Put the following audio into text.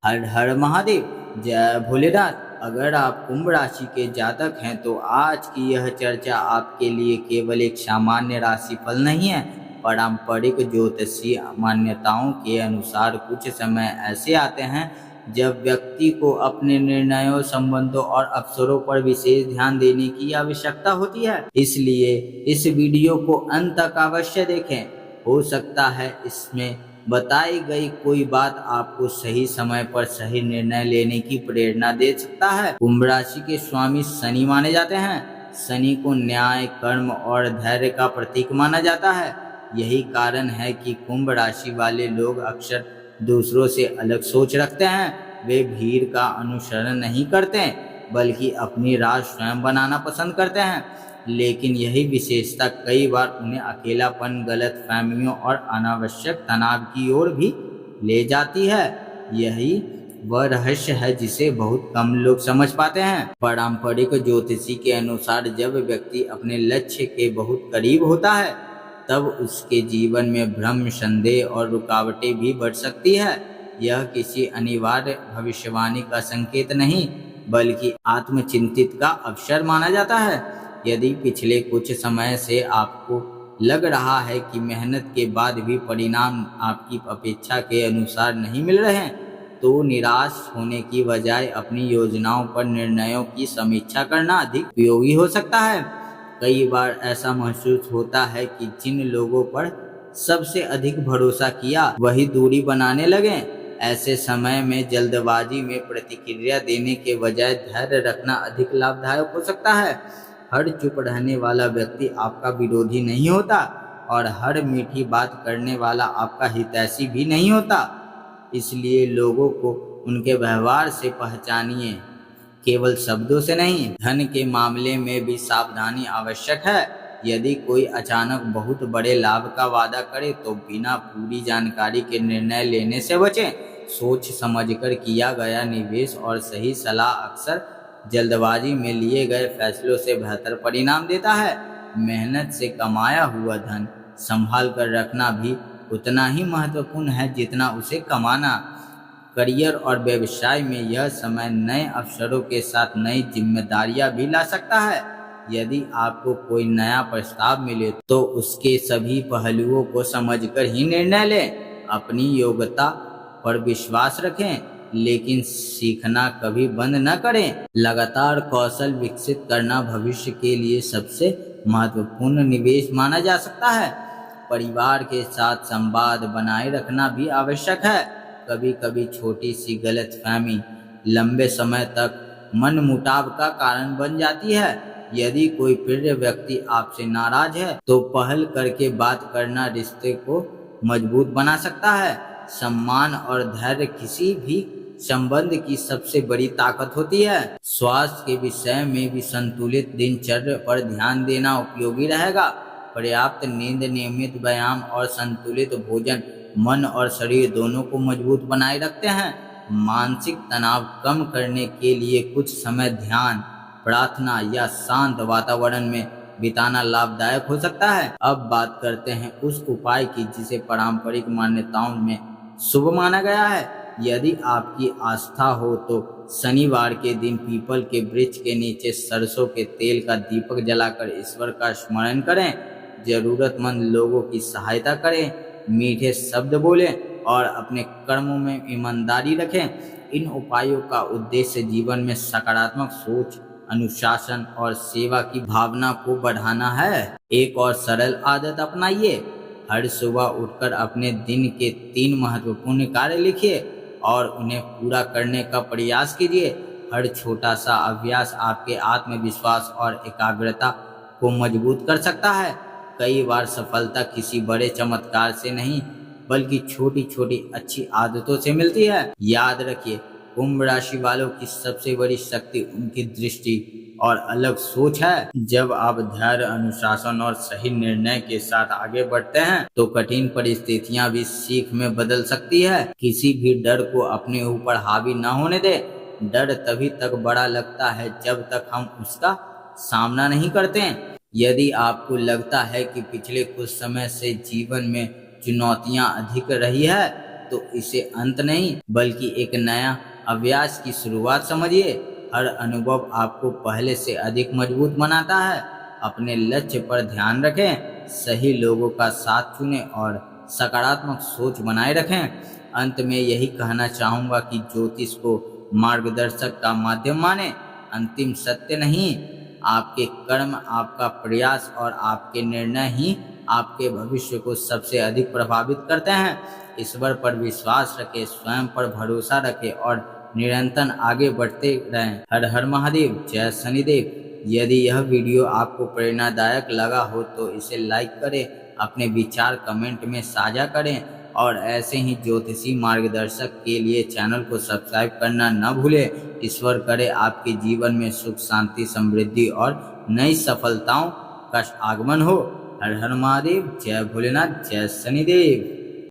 हर हर महादेव। जय भोलेनाथ। अगर आप कुंभ राशि के जातक हैं तो आज की यह चर्चा आपके लिए केवल एक सामान्य राशिफल नहीं है। पारंपरिक ज्योतिषीय मान्यताओं के अनुसार कुछ समय ऐसे आते हैं जब व्यक्ति को अपने निर्णयों, संबंधों और अवसरों पर विशेष ध्यान देने की आवश्यकता होती है। इसलिए इस वीडियो को अंत तक अवश्य देखें। हो सकता है इसमें बताई गई कोई बात आपको सही समय पर सही निर्णय लेने की प्रेरणा दे सकता है। कुंभ राशि के स्वामी शनि माने जाते हैं। शनि को न्याय, कर्म और धैर्य का प्रतीक माना जाता है। यही कारण है कि कुंभ राशि वाले लोग अक्सर दूसरों से अलग सोच रखते हैं। वे भीड़ का अनुसरण नहीं करते बल्कि अपनी राह स्वयं बनाना पसंद करते हैं। लेकिन यही विशेषता कई बार उन्हें अकेलापन, गलतफहमियों और अनावश्यक तनाव की ओर भी ले जाती है। यही वह रहस्य है जिसे बहुत कम लोग समझ पाते हैं। पारंपरिक ज्योतिषी के अनुसार जब व्यक्ति अपने लक्ष्य के बहुत करीब होता है तब उसके जीवन में भ्रम, संदेह और रुकावटें भी बढ़ सकती है। यह किसी अनिवार्य भविष्यवाणी का संकेत नहीं बल्कि आत्मचिंतित का अवसर माना जाता है। यदि पिछले कुछ समय से आपको लग रहा है कि मेहनत के बाद भी परिणाम आपकी अपेक्षा के अनुसार नहीं मिल रहे हैं, तो निराश होने की बजाय अपनी योजनाओं पर निर्णयों की समीक्षा करना अधिक उपयोगी हो सकता है। कई बार ऐसा महसूस होता है कि जिन लोगों पर सबसे अधिक भरोसा किया वही दूरी बनाने लगे। ऐसे समय में जल्दबाजी में प्रतिक्रिया देने के बजाय धैर्य रखना अधिक लाभदायक हो सकता है। हर चुप रहने वाला व्यक्ति आपका विरोधी नहीं होता और हर मीठी बात करने वाला आपका हितैषी भी नहीं होता। इसलिए लोगों को उनके व्यवहार से पहचानिए, केवल शब्दों से नहीं। धन के मामले में भी सावधानी आवश्यक है। यदि कोई अचानक बहुत बड़े लाभ का वादा करे तो बिना पूरी जानकारी के निर्णय लेने से बचें। सोच समझकर किया गया निवेश और सही सलाह अक्सर जल्दबाजी में लिए गए फैसलों से बेहतर परिणाम देता है। मेहनत से कमाया हुआ धन संभाल कर रखना भी उतना ही महत्वपूर्ण है जितना उसे कमाना। करियर और व्यवसाय में यह समय नए अवसरों के साथ नई जिम्मेदारियां भी ला सकता है। यदि आपको कोई नया प्रस्ताव मिले तो उसके सभी पहलुओं को समझकर ही निर्णय लें। अपनी योग्यता पर विश्वास रखें लेकिन सीखना कभी बंद न करें। लगातार कौशल विकसित करना भविष्य के लिए सबसे महत्वपूर्ण निवेश माना जा सकता है। परिवार के साथ संवाद बनाए रखना भी आवश्यक है। कभी कभी छोटी सी गलतफहमी लंबे समय तक मनमुटाव का कारण बन जाती है। यदि कोई प्रिय व्यक्ति आपसे नाराज है तो पहल करके बात करना रिश्ते को मजबूत बना सकता है। सम्मान और धैर्य किसी भी संबंध की सबसे बड़ी ताकत होती है। स्वास्थ्य के विषय में भी संतुलित दिनचर्या पर ध्यान देना उपयोगी रहेगा। पर्याप्त नींद, नियमित व्यायाम और संतुलित भोजन मन और शरीर दोनों को मजबूत बनाए रखते हैं। मानसिक तनाव कम करने के लिए कुछ समय ध्यान, प्रार्थना या शांत वातावरण में बिताना लाभदायक हो सकता है। अब बात करते हैं उस उपाय की जिसे पारंपरिक मान्यताओं में शुभ माना गया है। यदि आपकी आस्था हो तो शनिवार के दिन पीपल के वृक्ष के नीचे सरसों के तेल का दीपक जलाकर ईश्वर का स्मरण करें। जरूरतमंद लोगों की सहायता करें, मीठे शब्द बोलें और अपने कर्मों में ईमानदारी रखें। इन उपायों का उद्देश्य जीवन में सकारात्मक सोच, अनुशासन और सेवा की भावना को बढ़ाना है। एक और सरल आदत अपनाइए। हर सुबह उठकर अपने दिन के 3 महत्वपूर्ण कार्य लिखिए और उन्हें पूरा करने का प्रयास कीजिए। हर छोटा सा अभ्यास आपके आत्मविश्वास और एकाग्रता को मजबूत कर सकता है। कई बार सफलता किसी बड़े चमत्कार से नहीं बल्कि छोटी छोटी अच्छी आदतों से मिलती है। याद रखिए, कुंभ राशि वालों की सबसे बड़ी शक्ति उनकी दृष्टि और अलग सोच है। जब आप धैर्य, अनुशासन और सही निर्णय के साथ आगे बढ़ते हैं तो कठिन परिस्थितियां भी सीख में बदल सकती है। किसी भी डर को अपने ऊपर हावी न होने दे। डर तभी तक बड़ा लगता है जब तक हम उसका सामना नहीं करते। यदि आपको लगता है कि पिछले कुछ समय से जीवन में चुनौतियां अधिक रही है तो इसे अंत नहीं बल्कि एक नया अभ्यास की शुरुआत समझिए। हर अनुभव आपको पहले से अधिक मजबूत बनाता है। अपने लक्ष्य पर ध्यान रखें, सही लोगों का साथ चुनें और सकारात्मक सोच बनाए रखें। अंत में यही कहना चाहूँगा कि ज्योतिष को मार्गदर्शक का माध्यम माने, अंतिम सत्य नहीं। आपके कर्म, आपका प्रयास और आपके निर्णय ही आपके भविष्य को सबसे अधिक प्रभावित करते हैं। ईश्वर पर विश्वास रखें, स्वयं पर भरोसा रखें और निरंतर आगे बढ़ते रहें। हर हर महादेव, जय शनिदेव। यदि यह वीडियो आपको प्रेरणादायक लगा हो तो इसे लाइक करें, अपने विचार कमेंट में साझा करें और ऐसे ही ज्योतिषी मार्गदर्शक के लिए चैनल को सब्सक्राइब करना न भूलें। ईश्वर करे आपके जीवन में सुख, शांति, समृद्धि और नई सफलताओं का आगमन हो। हर हर महादेव, जय भोलेनाथ, जय शनिदेव।